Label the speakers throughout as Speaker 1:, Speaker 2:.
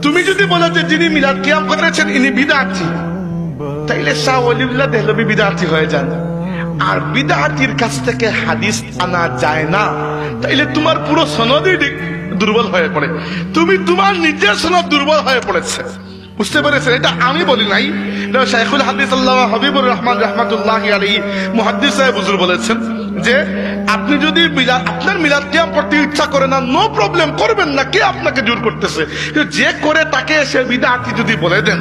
Speaker 1: তুমি যদি বলো যে যিনি মিলাদ কিয়াম করেছেন ইনি বিদআতি, তাইলে শাহ ওলিউল্লাহ দেহলভী বিদআতি হয়ে যান। আর বিদআতির কাছ থেকে হাদিস আনা যায় না, তাইলে তোমার পুরো সনদই দুর্বল হয়ে পড়ে। তুমি তোমার নিজের সনদ দুর্বল হয়ে পড়েছে, বুঝতে পেরেছেন? এটা আমি বলি নাই, এটা শাইখুল হাদিস আল্লামা হাবিবুর রহমান রাহমাতুল্লাহি আলাইহি মুহাদ্দিস সাহেব হুজুর বলেছেন যে আপনি যদি আপনার মিলাদ কিয়াম করতে ইচ্ছা করে না, নো প্রবলেম, করবেন না, কে আপনাকে জোর করতেছে? কিন্তু যে করে তাকে সে বিদআতি যদি বলে দেন,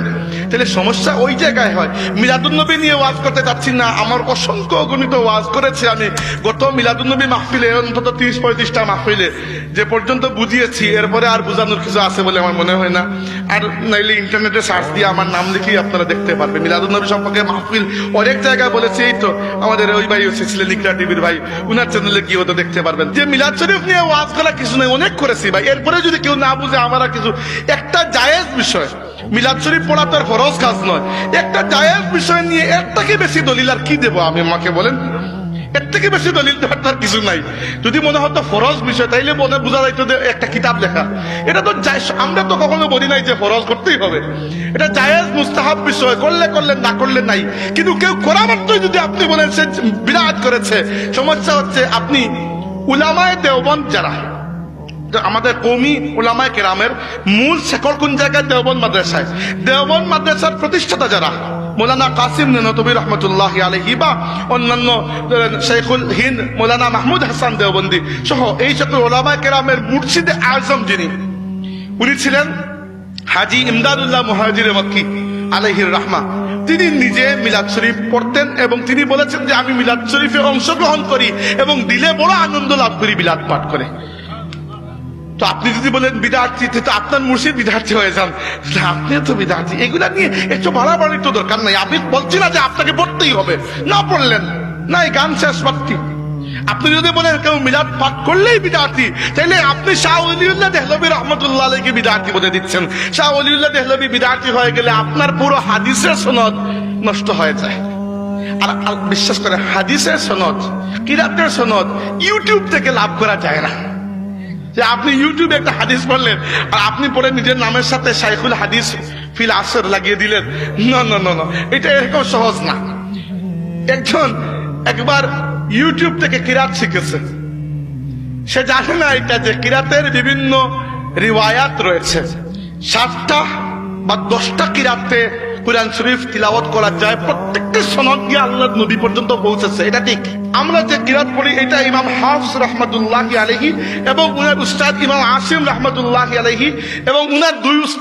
Speaker 1: তাহলে সমস্যা ওই জায়গায় হয়। মিলাদুন নবী নিয়ে ওয়াজ করতে যাচ্ছি না, আমার অসংখ্য অগণিত ওয়াজ করেছি আমি গত মিলাদুন নবী মাহফিলে, অন্তত 30-35টা মাহফিলে যে পর্যন্ত বুঝিয়েছি, এরপরে আর বুঝানোর কিছু আছে বলে আমার মনে হয় না। আর নাইলে ইন্টারনেটে সার্চ দিয়ে আমার নাম লিখেই আপনারা দেখতে পারবেন। মিলাদুন নবী সম্পর্কে মাহফিল অনেক জায়গায় বলেছি, এই তো আমাদের ওই ভাই ছিলেন ইকরা টিভির ভাই, উনার চ্যানেলে গিয়ে হতো দেখতে পারবেন। যে মিলাদ শরীফ নিয়ে ওয়াজ করা কিছু নেই, অনেক করেছি ভাই। এরপরে যদি কেউ না বুঝে, আমরা কিছু একটা জায়েজ বিষয়, মিলাদ শরীফ পড়া তো আর ফরজ কাজ নয়, একটা জায়েজ বিষয় নিয়ে এর থেকে বেশি দলিল আর কি দেবো আমি? আমাকে বলেন, এর থেকে বেশি দলিল দেওয়ার তার কিছু নাই। যদি মনে হতো ফরজ বিষয়, তাইলে মনে বোঝা যাইতো যে একটা কিতাব লেখা। এটা তো আমরা তো কখনো বলি নাই যে ফরজ করতেই হবে। এটা জায়েজ মুস্তাহাব বিষয়, করলে করলে, না করলে নাই। কিন্তু কেউ করা মাত্রই যদি আপনি বলেন সে বিদআত করেছে, সমস্যা হচ্ছে আপনি উলামায়ে দেওবন্দ যারা, আমাদের কওমি উলামায়ে কেরামের মূল শেকড় কোন জায়গায়? দেওবন্দ মাদ্রাসায়। দেওবন্দ মাদ্রাসার প্রতিষ্ঠাতা যারা মৌলানা কাসিম ননতবী রহমতুল্লাহি আলাইহি বা অন্যান্য শেখুল হিন্দ মৌলানা মাহমুদ হাসান দেওবন্দি সহ এই সকল উলামায়ে কেরামের মুর্শিদে আজম যিনি, উনি ছিলেন হাজী ইমদাদুল্লাহ মুহাজির মক্কি আলাইহির রাহমা। তিনি নিজে মিলাদ শরীফ পড়তেন এবং তিনি বলেছেন যে আমি মিলাদ শরীফে অংশগ্রহণ করি এবং দিলে বড় আনন্দ লাভ করি মিলাদ পাঠ করে। তো আপনি যদি বলেন বিদআতি, তো আপনার মুর্শিদ বিদআতি হয়ে যান, আপনি তো বিদআতি। এগুলা নিয়ে একটু বাড়াবাড়ির তো দরকার নাই। আমি বলছি না যে আপনাকে পড়তেই হবে, না পড়লেন নাই, গান শেষ বাড়তি। আপনি যদি বলেন কেউ মিলাদ পাঠ করলেই বিদআতি, তাহলে আপনি শাহ ওলিউল্লাহ দেহলভী রহমতুল্লাহ আলাইহিকে বিদআতি বলে দিচ্ছেন। শাহ ওলিউল্লাহ দেহলভী বিদআতি হয়ে গেলে আপনার পুরো হাদিসের সনদ নষ্ট হয়ে যায়। আর বিশ্বাস করে, হাদিসের সনদ, কিরাতের সনদ ইউটিউব থেকে লাভ করা যায় না। যে আপনি ইউটিউবে একটা হাদিস পড়লেন আর আপনি পড়ে নিজের নামের সাথে শাইখুল হাদিস ফিল আসর লাগিয়ে দিলেন, না না না না, এটা এরকম সহজ না। একজন একবার ইউটিউব থেকে কিরাত শিখেছে, সে জানে না এটা যে কিরাতের বিভিন্ন রিওয়ায়াত রয়েছে। 7টা বা 10টা কিরাতে কুরআন শরীফ তিলাওয়াত করা যায়, প্রত্যেকটা সনদ গিয়ে আল্লাহর নবী পর্যন্ত পৌঁছেছে, এটা ঠিক। আমরা যে কিরাত পড়ি এটা ইমাম হাফস রাহমাতুল্লাহি আলাইহি এবং উনার উস্তাদ ইমাম আসিম রাহমাতুল্লাহি আলাইহি এবং উনার 2 উস্তাদ